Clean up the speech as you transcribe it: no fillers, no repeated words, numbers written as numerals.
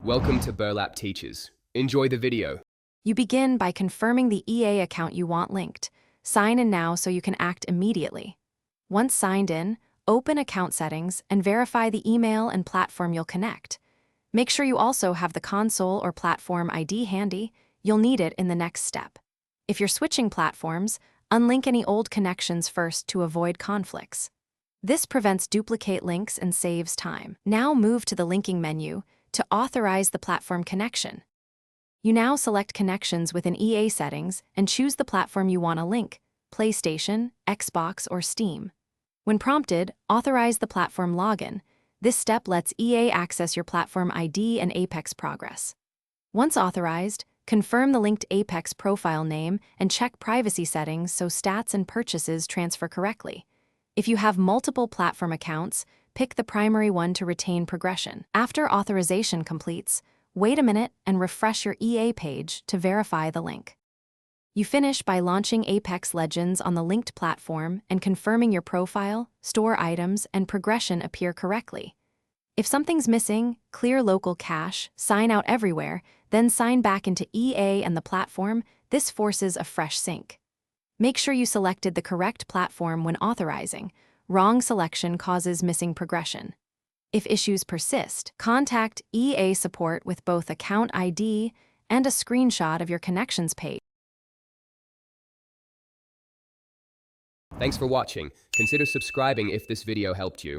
Welcome to Burlap Teachers. Enjoy the video. You begin by confirming the EA account you want linked. Sign in now so you can act immediately. Once signed in, open Account Settings and verify the email and platform you'll connect. Make sure you also have the console or platform ID handy. You'll need it in the next step. If you're switching platforms, unlink any old connections first to avoid conflicts. This prevents duplicate links and saves time. Now move to the linking menu to authorize the platform connection. You now select connections within EA settings and choose the platform you want to link: PlayStation, Xbox, or Steam. When prompted, authorize the platform login. This step lets EA access your platform ID and Apex progress. Once authorized, confirm the linked Apex profile name and check privacy settings so stats and purchases transfer correctly. If you have multiple platform accounts, pick the primary one to retain progression. After authorization completes, wait a minute and refresh your EA page to verify the link. You finish by launching Apex Legends on the linked platform and confirming your profile, store items, and progression appear correctly. If something's missing, clear local cache, sign out everywhere, then sign back into EA and the platform. This forces a fresh sync. Make sure you selected the correct platform when authorizing. Wrong selection causes missing progression. If issues persist, contact EA support with both account ID and a screenshot of your connections page. Thanks for watching. Consider subscribing if this video helped you.